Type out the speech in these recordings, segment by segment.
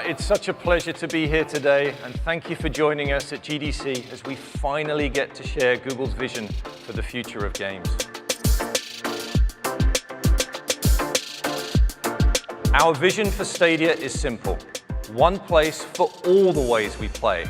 It's such a pleasure to be here today, and thank you for joining us at GDC as we finally get to share Google's vision for the future of games. Our vision for Stadia is simple. One place for all the ways we play.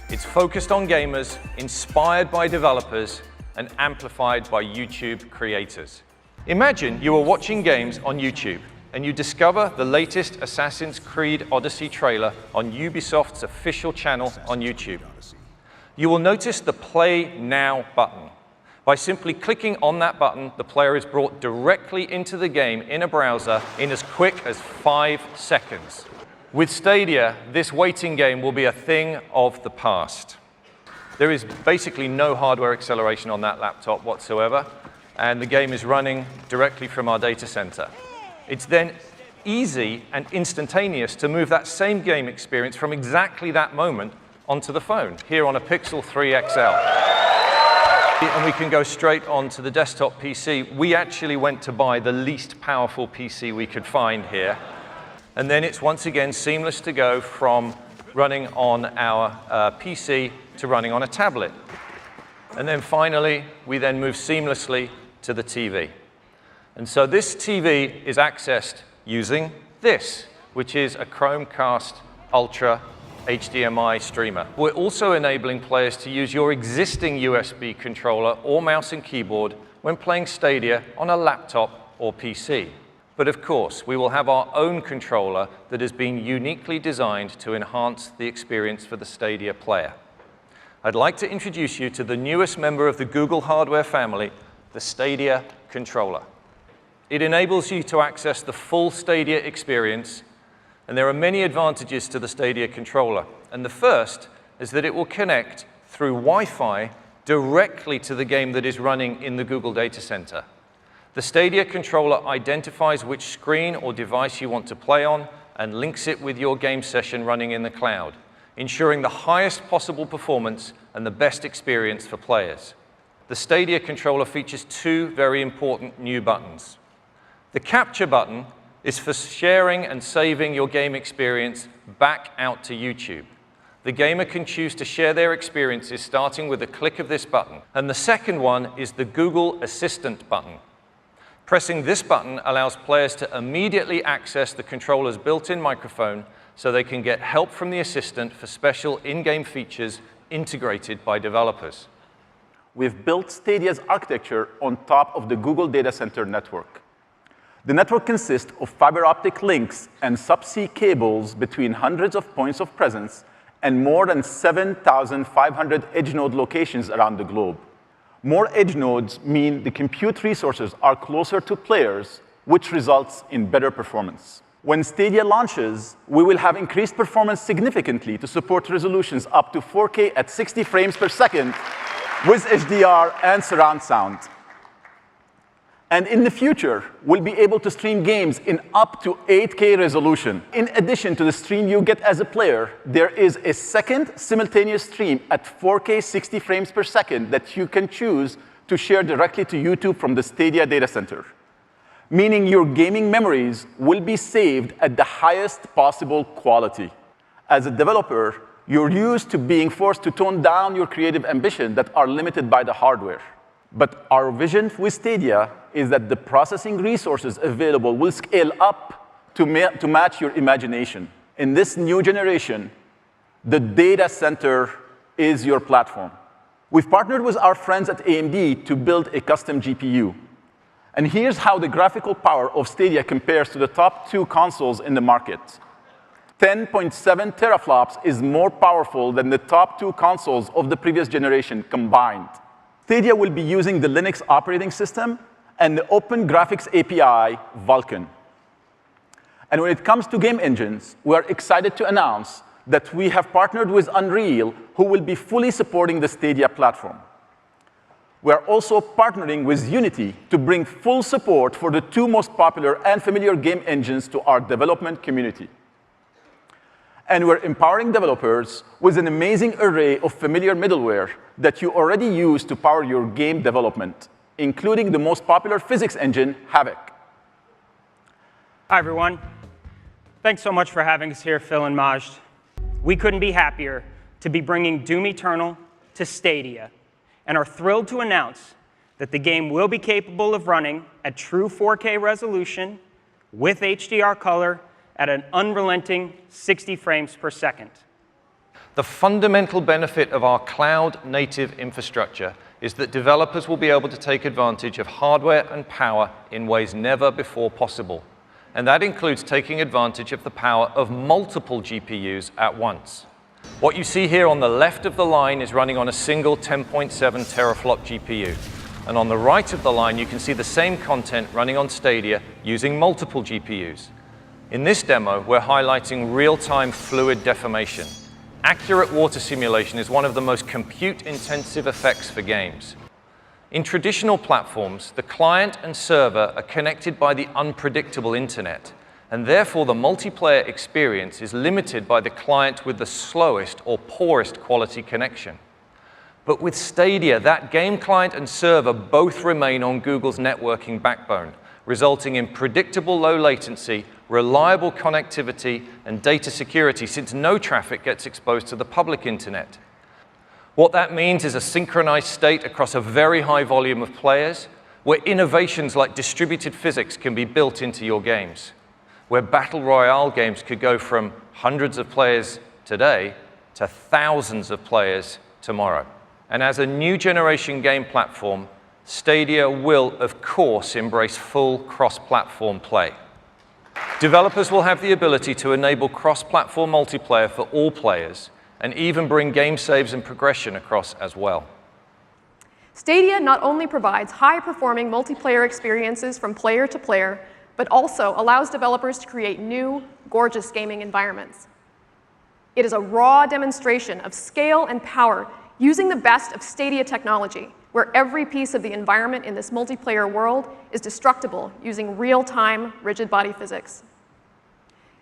It's focused on gamers, inspired by developers, and amplified by YouTube creators. Imagine you are watching games on YouTube and you discover the latest Assassin's Creed Odyssey trailer on Ubisoft's official channel on YouTube. You will notice the Play Now button. By simply clicking on that button, the player is brought directly into the game in a browser in as quick as 5 seconds. With Stadia, this waiting game will be a thing of the past. There is basically no hardware acceleration on that laptop whatsoever, and the game is running directly from our data center. It's then easy and instantaneous to move that same game experience from exactly that moment onto the phone, here on a Pixel 3 XL. And we can go straight onto the desktop PC. We actually went to buy the least powerful PC we could find here. And then it's once again seamless to go from running on our PC to running on a tablet. And then finally, we then move seamlessly to the TV. And so this TV is accessed using this, which is a Chromecast Ultra HDMI streamer. We're also enabling players to use your existing USB controller or mouse and keyboard when playing Stadia on a laptop or PC. But of course, we will have our own controller that has been uniquely designed to enhance the experience for the Stadia player. I'd like to introduce you to the newest member of the Google hardware family, the Stadia controller. It enables you to access the full Stadia experience, and there are many advantages to the Stadia controller. And the first is that it will connect through Wi-Fi directly to the game that is running in the Google data center. The Stadia controller identifies which screen or device you want to play on and links it with your game session running in the cloud, ensuring the highest possible performance and the best experience for players. The Stadia controller features 2 very important new buttons. The capture button is for sharing and saving your game experience back out to YouTube. The gamer can choose to share their experiences starting with a click of this button. And the second one is the Google Assistant button. Pressing this button allows players to immediately access the controller's built-in microphone so they can get help from the assistant for special in-game features integrated by developers. We've built Stadia's architecture on top of the Google Data Center network. The network consists of fiber optic links and subsea cables between hundreds of points of presence and more than 7,500 edge node locations around the globe. More edge nodes mean the compute resources are closer to players, which results in better performance. When Stadia launches, we will have increased performance significantly to support resolutions up to 4K at 60 frames per second with HDR and surround sound. And in the future, we'll be able to stream games in up to 8K resolution. In addition to the stream you get as a player, there is a second simultaneous stream at 4K 60 frames per second that you can choose to share directly to YouTube from the Stadia data center, meaning your gaming memories will be saved at the highest possible quality. As a developer, you're used to being forced to tone down your creative ambition that are limited by the hardware. But our vision with Stadia is that the processing resources available will scale up to match your imagination. In this new generation, the data center is your platform. We've partnered with our friends at AMD to build a custom GPU. And here's how the graphical power of Stadia compares to the top 2 consoles in the market. 10.7 teraflops is more powerful than the top 2 consoles of the previous generation combined. Stadia will be using the Linux operating system and the Open Graphics API, Vulkan. And when it comes to game engines, we are excited to announce that we have partnered with Unreal, who will be fully supporting the Stadia platform. We are also partnering with Unity to bring full support for the 2 most popular and familiar game engines to our development community. And we're empowering developers with an amazing array of familiar middleware that you already use to power your game development, including the most popular physics engine, Havok. Hi, everyone. I'm Alex, and I'm the Chief Development Officer at Stadia. Stadia is a Thanks so much for having us here, Phil and Majd. We couldn't be happier to be bringing Doom Eternal to Stadia, and are thrilled to announce that the game will be capable of running at true 4K resolution with HDR color at an unrelenting 60 frames per second. The fundamental benefit of our cloud-native infrastructure is that developers will be able to take advantage of hardware and power in ways never before possible. And that includes taking advantage of the power of multiple GPUs at once. What you see here on the left of the line is running on a single 10.7 teraflop GPU. And on the right of the line, you can see the same content running on Stadia using multiple GPUs. In this demo, we're highlighting real-time fluid deformation. Accurate water simulation is one of the most compute-intensive effects for games. In traditional platforms, the client and server are connected by the unpredictable internet, and therefore the multiplayer experience is limited by the client with the slowest or poorest quality connection. But with Stadia, that game client and server both remain on Google's networking backbone, resulting in predictable low latency, reliable connectivity, and data security, since no traffic gets exposed to the public internet. What that means is a synchronized state across a very high volume of players, where innovations like distributed physics can be built into your games, where battle royale games could go from hundreds of players today to thousands of players tomorrow. And as a new generation game platform, Stadia will, of course, embrace full cross-platform play. Developers will have the ability to enable cross-platform multiplayer for all players, and even bring game saves and progression across as well. Stadia not only provides high-performing multiplayer experiences from player to player, but also allows developers to create new, gorgeous gaming environments. It is a raw demonstration of scale and power using the best of Stadia technology, where every piece of the environment in this multiplayer world is destructible using real-time rigid body physics.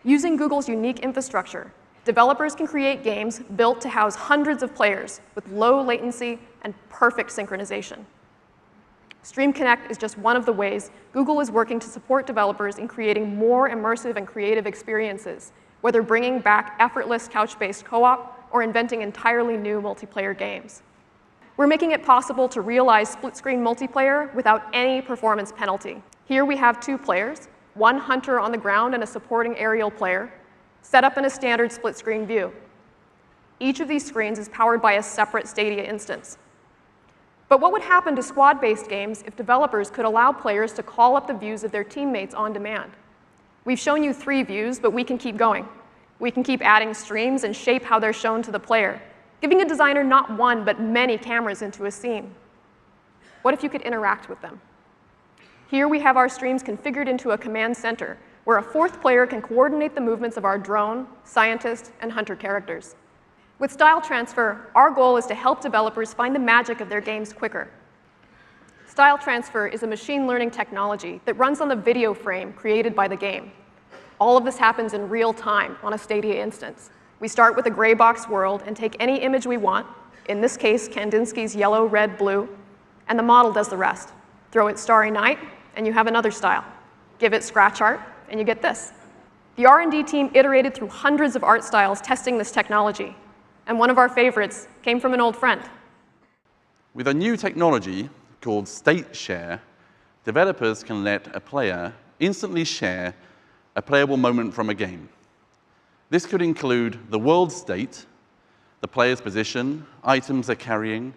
Using Google's unique infrastructure, developers can create games built to house hundreds of players with low latency and perfect synchronization. Stream Connect is just one of the ways Google is working to support developers in creating more immersive and creative experiences, whether bringing back effortless couch-based co-op or inventing entirely new multiplayer games. We're making it possible to realize split-screen multiplayer without any performance penalty. Here we have 2 players, one hunter on the ground and a supporting aerial player, set up in a standard split-screen view. Each of these screens is powered by a separate Stadia instance. But what would happen to squad-based games if developers could allow players to call up the views of their teammates on demand? We've shown you 3 views, but we can keep going. We can keep adding streams and shape how they're shown to the player, giving a designer not one, but many cameras into a scene. What if you could interact with them? Here we have our streams configured into a command center, where a 4th player can coordinate the movements of our drone, scientist, and hunter characters. With Style Transfer, our goal is to help developers find the magic of their games quicker. Style Transfer is a machine learning technology that runs on the video frame created by the game. All of this happens in real time on a Stadia instance. We start with a gray box world and take any image we want, in this case, Kandinsky's yellow, red, blue, and the model does the rest. Throw it Starry Night, and you have another style. Give it scratch art, and you get this. The R&D team iterated through hundreds of art styles testing this technology, and one of our favorites came from an old friend. With a new technology called State Share, developers can let a player instantly share a playable moment from a game. This could include the world state, the player's position, items they're carrying,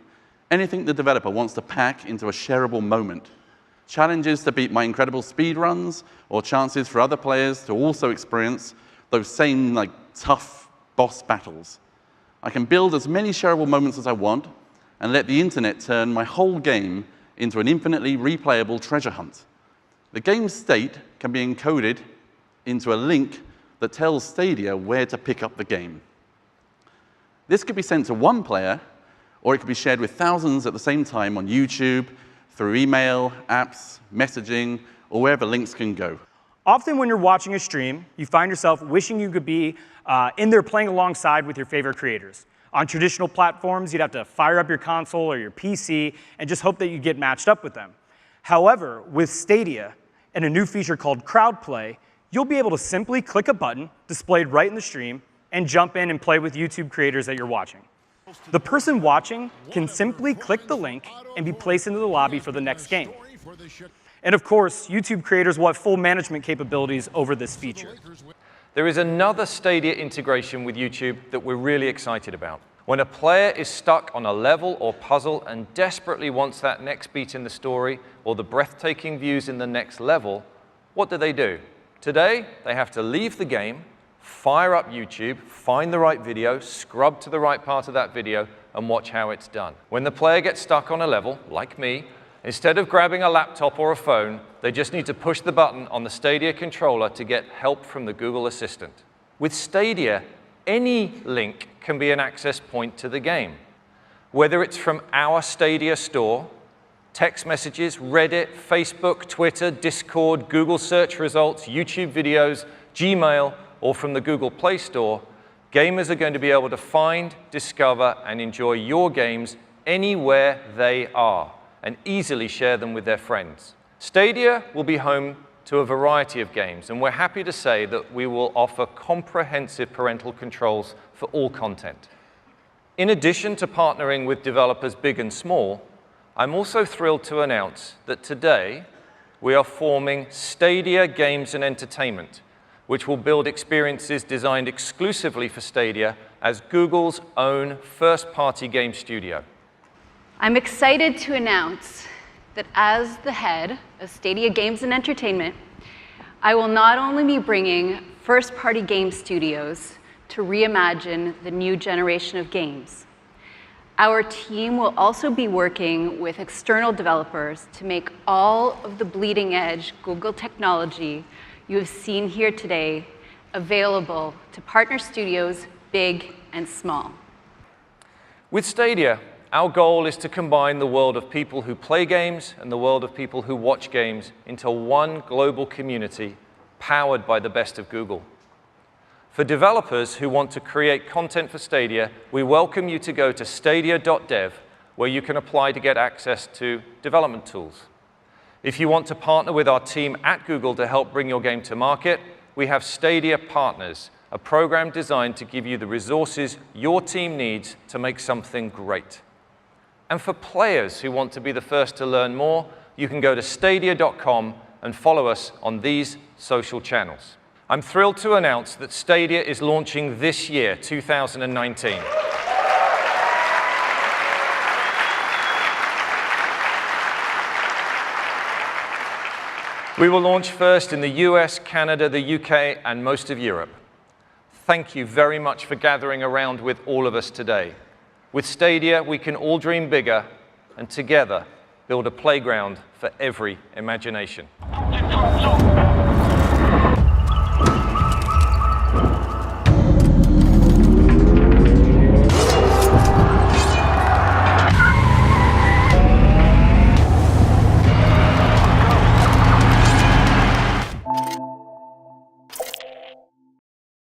anything the developer wants to pack into a shareable moment. Challenges to beat my incredible speed runs, or chances for other players to also experience those same tough boss battles. I can build as many shareable moments as I want and let the internet turn my whole game into an infinitely replayable treasure hunt. The game's state can be encoded into a link that tells Stadia where to pick up the game. This could be sent to one player, or it could be shared with thousands at the same time on YouTube, through email, apps, messaging, or wherever links can go. Often when you're watching a stream, you find yourself wishing you could be in there playing alongside with your favorite creators. On traditional platforms, you'd have to fire up your console or your PC and just hope that you get matched up with them. However, with Stadia and a new feature called Crowd Play, you'll be able to simply click a button displayed right in the stream and jump in and play with YouTube creators that you're watching. The person watching can simply click the link and be placed into the lobby for the next game. And of course, YouTube creators will have full management capabilities over this feature. There is another Stadia integration with YouTube that we're really excited about. When a player is stuck on a level or puzzle and desperately wants that next beat in the story or the breathtaking views in the next level, what do? Today, they have to leave the game, fire up YouTube, find the right video, scrub to the right part of that video, and watch how it's done. When the player gets stuck on a level, like me, instead of grabbing a laptop or a phone, they just need to push the button on the Stadia controller to get help from the Google Assistant. With Stadia, any link can be an access point to the game. Whether it's from our Stadia store, text messages, Reddit, Facebook, Twitter, Discord, Google search results, YouTube videos, Gmail, or from the Google Play Store, gamers are going to be able to find, discover, and enjoy your games anywhere they are, and easily share them with their friends. Stadia will be home to a variety of games, and we're happy to say that we will offer comprehensive parental controls for all content. In addition to partnering with developers big and small, I'm also thrilled to announce that today we are forming Stadia Games and Entertainment, which will build experiences designed exclusively for Stadia as Google's own first-party game studio. I'm excited to announce that as the head of Stadia Games and Entertainment, I will not only be bringing first-party game studios to reimagine the new generation of games. Our team will also be working with external developers to make all of the bleeding-edge Google technology you have seen here today available to partner studios big and small. With Stadia, our goal is to combine the world of people who play games and the world of people who watch games into one global community powered by the best of Google. For developers who want to create content for Stadia, we welcome you to go to stadia.dev, where you can apply to get access to development tools. If you want to partner with our team at Google to help bring your game to market, we have Stadia Partners, a program designed to give you the resources your team needs to make something great. And for players who want to be the first to learn more, you can go to stadia.com and follow us on these social channels. I'm thrilled to announce that Stadia is launching this year, 2019. We will launch first in the US, Canada, the UK, and most of Europe. Thank you very much for gathering around with all of us today. With Stadia, we can all dream bigger and together build a playground for every imagination.